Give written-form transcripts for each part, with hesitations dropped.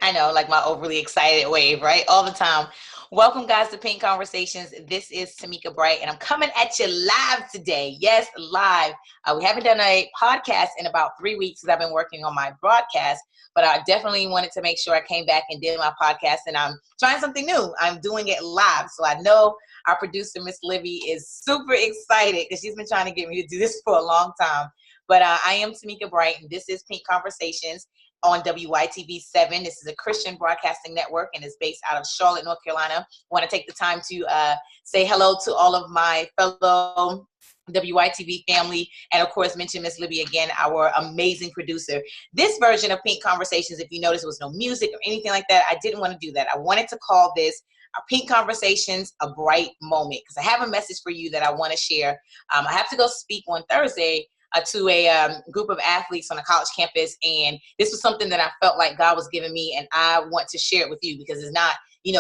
I know, like my overly excited wave, right? All the time. Welcome, guys, to Pink Conversations. This is Tameka Bright, and I'm coming at you live today. Yes, live. We haven't done a podcast in about 3 weeks because I've been working on my broadcast, but I definitely wanted to make sure I came back and did my podcast, and I'm trying something new. I'm doing it live. So I know our producer, Miss Libby, is super excited because she's been trying to get me to do this for a long time. But I am Tameka Bright, and this is Pink Conversations on WYTV7. This is a Christian broadcasting network and is based out of Charlotte, North Carolina. I want to take the time to say hello to all of my fellow WYTV family, and of course mention Miss Libby again, our amazing producer. This version of Pink Conversations, if you notice, was no music or anything like that. I didn't want to do that. I wanted to call this our Pink Conversations, a bright moment, because I have a message for you that I want to share. I have to go speak on Thursday to a group of athletes on a college campus, and this was something that I felt like God was giving me, and I want to share it with you because it's not,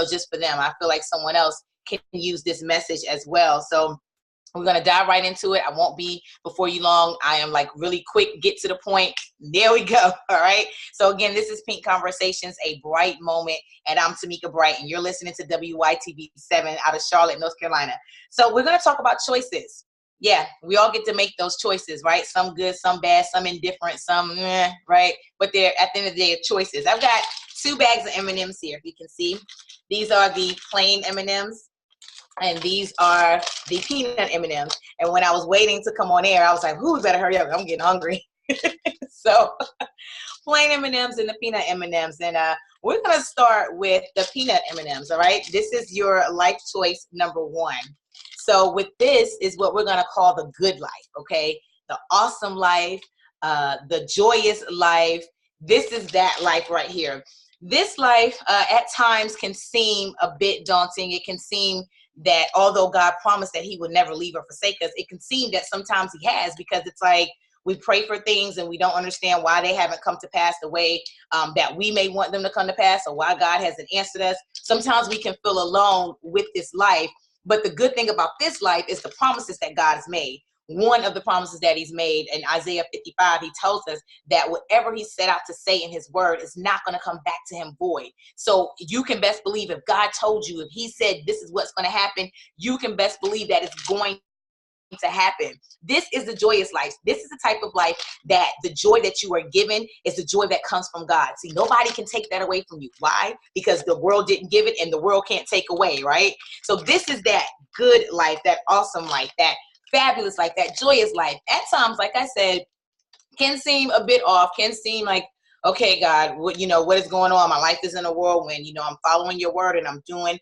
just for them. I feel like someone else can use this message as well. So we're going to dive right into it. I won't be before you long. I am like really quick, get to the point. There we go. All right. So again, this is Pink Conversations, a bright moment, and I'm Tameka Bright, and you're listening to WYTV7 out of Charlotte, North Carolina. So we're going to talk about choices. Yeah, we all get to make those choices, right? Some good, some bad, some indifferent, some right? But they're, at the end of the day, choices. I've got 2 bags of M&Ms here, if you can see. These are the plain M&Ms, and these are the peanut M&Ms. And when I was waiting to come on air, I was like, "Who better hurry up? I'm getting hungry." So, plain M&Ms and the peanut M&Ms, and we're gonna start with the peanut M&Ms. All right, this is your life choice number 1. So with this is what we're going to call the good life, okay? The awesome life, the joyous life. This is that life right here. This life at times can seem a bit daunting. It can seem that although God promised that he would never leave or forsake us, it can seem that sometimes he has, because it's like we pray for things and we don't understand why they haven't come to pass the way that we may want them to come to pass, or why God hasn't answered us. Sometimes we can feel alone with this life. But the good thing about this life is the promises that God has made. One of the promises that he's made in Isaiah 55, he tells us that whatever he set out to say in his word is not going to come back to him void. So you can best believe, if God told you, if he said this is what's going to happen, you can best believe that it's going to happen. This is the joyous life. This is the type of life that the joy that you are given is the joy that comes from God. See, nobody can take that away from you. Why? Because the world didn't give it, and the world can't take away, right? So this is that good life, that awesome life, that fabulous life, that joyous life. At times, like I said, can seem a bit off, can seem like, okay, God, what is going on? My life is in a whirlwind. I'm following your word and I'm doing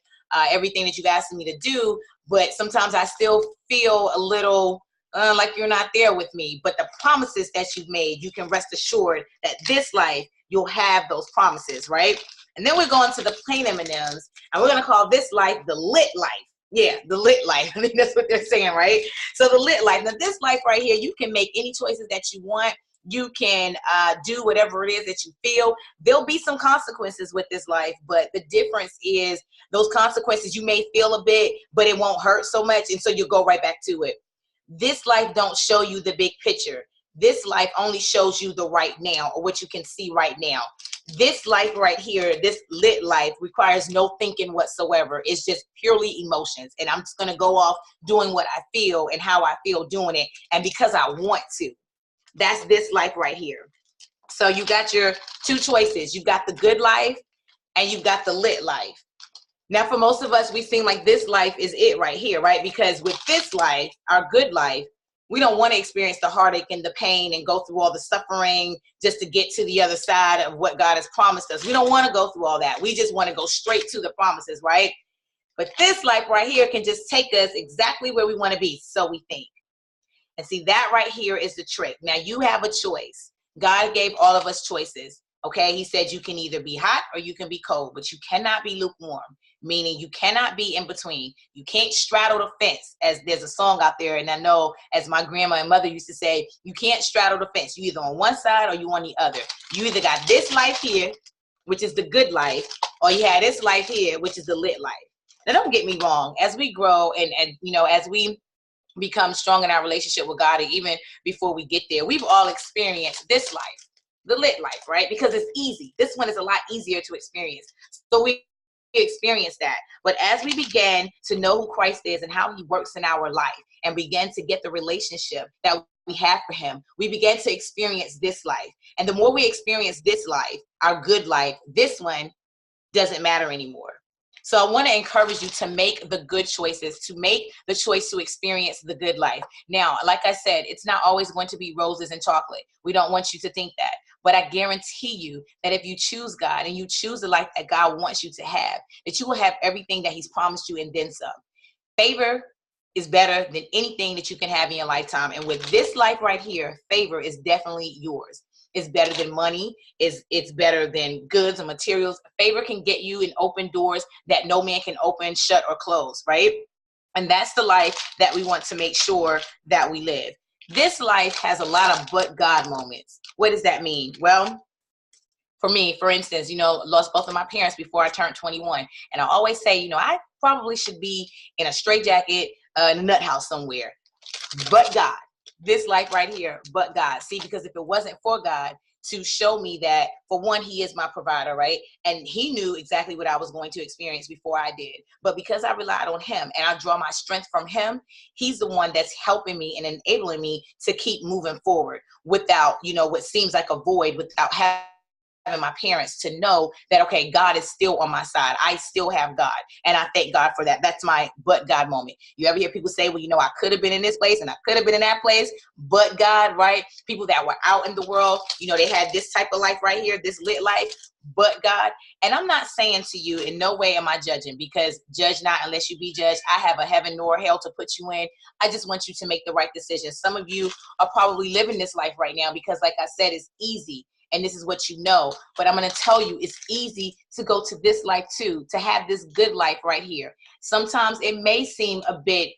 everything that you've asked me to do, but sometimes I still feel a little like you're not there with me. But the promises that you've made, you can rest assured that this life, you'll have those promises, right? And then we're going to the plain M&Ms, and we're going to call this life the lit life. Yeah, the lit life. I think that's what they're saying, right? So the lit life. Now, this life right here, you can make any choices that you want. You can do whatever it is that you feel. There'll be some consequences with this life, but the difference is those consequences, you may feel a bit, but it won't hurt so much, and so you'll go right back to it. This life don't show you the big picture. This life only shows you the right now, or what you can see right now. This life right here, this lit life, requires no thinking whatsoever. It's just purely emotions, and I'm just going to go off doing what I feel and how I feel doing it, and because I want to. That's this life right here. So you got your 2 choices. You've got the good life and you've got the lit life. Now, for most of us, we seem like this life is it right here, right? Because with this life, our good life, we don't want to experience the heartache and the pain and go through all the suffering just to get to the other side of what God has promised us. We don't want to go through all that. We just want to go straight to the promises, right? But this life right here can just take us exactly where we want to be, so we think. And see, that right here is the trick. Now, you have a choice. God gave all of us choices, okay? He said you can either be hot or you can be cold, but you cannot be lukewarm, meaning you cannot be in between. You can't straddle the fence, as there's a song out there, and I know, as my grandma and mother used to say, you can't straddle the fence. You either on one side or you on the other. You either got this life here, which is the good life, or you had this life here, which is the lit life. Now, don't get me wrong. As we grow and as we become strong in our relationship with God, and even before we get there, we've all experienced this life. the lit life, right? Because it's easy. This one is a lot easier to experience. So we experience that. But as we begin to know who Christ is and how he works in our life and begin to get the relationship that we have for him, we begin to experience this life. And the more we experience this life, our good life, this one doesn't matter anymore. So I want to encourage you to make the good choices, to make the choice to experience the good life. Now, like I said, it's not always going to be roses and chocolate. We don't want you to think that. But I guarantee you that if you choose God and you choose the life that God wants you to have, that you will have everything that he's promised you and then some. Favor is better than anything that you can have in your lifetime. And with this life right here, favor is definitely yours. It's better than money. It's better than goods and materials. Favor can get you in open doors that no man can open, shut, or close, right? And that's the life that we want to make sure that we live. This life has a lot of but God moments. What does that mean? Well, for me, for instance, lost both of my parents before I turned 21. And I always say, I probably should be in a straitjacket, nut house somewhere. But God. This life right here, but God. See, because if it wasn't for God to show me that, for one, he is my provider, right? And he knew exactly what I was going to experience before I did. But because I relied on him and I draw my strength from him, he's the one that's helping me and enabling me to keep moving forward without, what seems like a void, without having my parents to know that, okay, God is still on my side. I still have God. And I thank God for that. That's my but God moment. You ever hear people say, well, I could have been in this place and I could have been in that place, but God, right? People that were out in the world, they had this type of life right here, this lit life, but God. And I'm not saying to you, in no way am I judging, because judge not unless you be judged. I have a heaven nor hell to put you in. I just want you to make the right decision. Some of you are probably living this life right now because, like I said, it's easy. And this is what you know. But I'm going to tell you, it's easy to go to this life too, to have this good life right here. Sometimes it may seem a bit,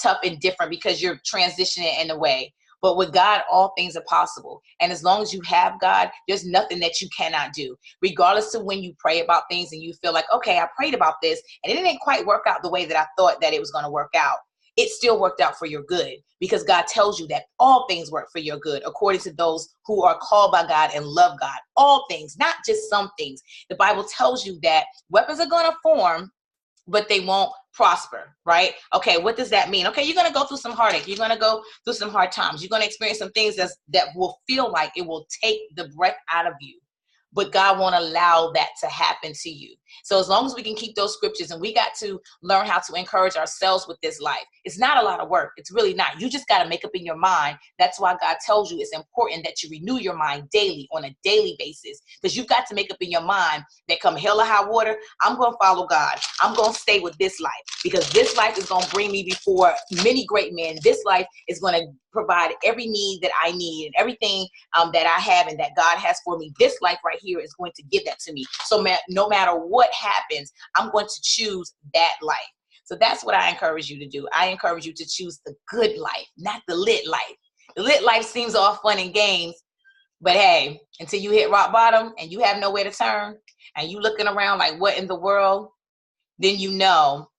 tough and different because you're transitioning in a way. But with God, all things are possible. And as long as you have God, there's nothing that you cannot do. Regardless of when you pray about things and you feel like, okay, I prayed about this and it didn't quite work out the way that I thought that it was going to work out. It still worked out for your good, because God tells you that all things work for your good, according to those who are called by God and love God. All things, not just some things. The Bible tells you that weapons are going to form, but they won't prosper, right? Okay, what does that mean? Okay, you're going to go through some heartache. You're going to go through some hard times. You're going to experience some things that will feel like it will take the breath out of you. But God won't allow that to happen to you. So as long as we can keep those scriptures, and we got to learn how to encourage ourselves with this life. It's not a lot of work. It's really not. You just got to make up in your mind. That's why God tells you it's important that you renew your mind daily, on a daily basis, because you've got to make up in your mind that come hell or high water, I'm going to follow God. I'm going to stay with this life, because this life is going to bring me before many great men. This life is going to provide every need that I need, and everything that I have and that God has for me. This life right here is going to give that to me. So no matter what happens, I'm going to choose that life. So that's what I encourage you to do. I encourage you to choose the good life, not the lit life. The lit life seems all fun and games, but hey, until you hit rock bottom and you have nowhere to turn and you looking around like, what in the world? Then you know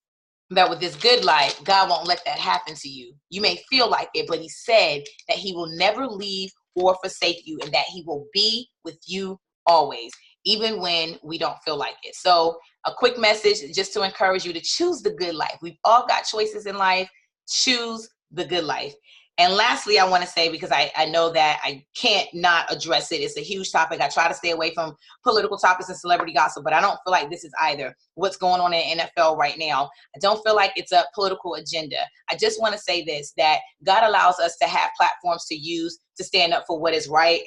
that with this good life, God won't let that happen to you. You may feel like it, but he said that he will never leave or forsake you, and that he will be with you always, even when we don't feel like it. So a quick message just to encourage you to choose the good life. We've all got choices in life. Choose the good life. And lastly, I want to say, because I know that I can't not address it. It's a huge topic. I try to stay away from political topics and celebrity gossip, but I don't feel like this is either. What's going on in NFL right now, I don't feel like it's a political agenda. I just want to say this, that God allows us to have platforms to use to stand up for what is right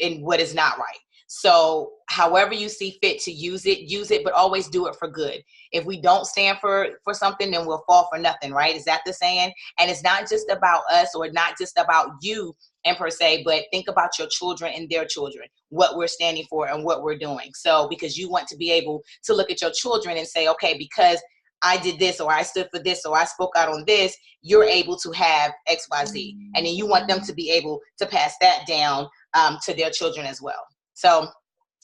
and what is not right. So however you see fit to use it, but always do it for good. If we don't stand for something, then we'll fall for nothing, right? Is that the saying? And it's not just about us, or not just about you and per se, but think about your children and their children, what we're standing for and what we're doing. So because you want to be able to look at your children and say, okay, because I did this, or I stood for this, or I spoke out on this, you're able to have XYZ. And then you want them to be able to pass that down to their children as well. So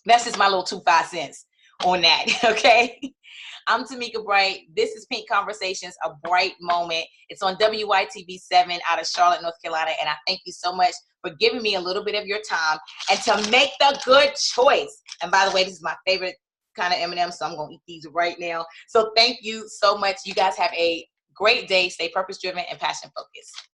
that's just my little 2 cents on that, okay? I'm Tameka Bright. This is Pink Conversations, a bright moment. It's on WYTV7 out of Charlotte, North Carolina, and I thank you so much for giving me a little bit of your time and to make the good choice. And by the way, this is my favorite kind of M&M, so I'm going to eat these right now. So thank you so much. You guys have a great day. Stay purpose-driven and passion-focused.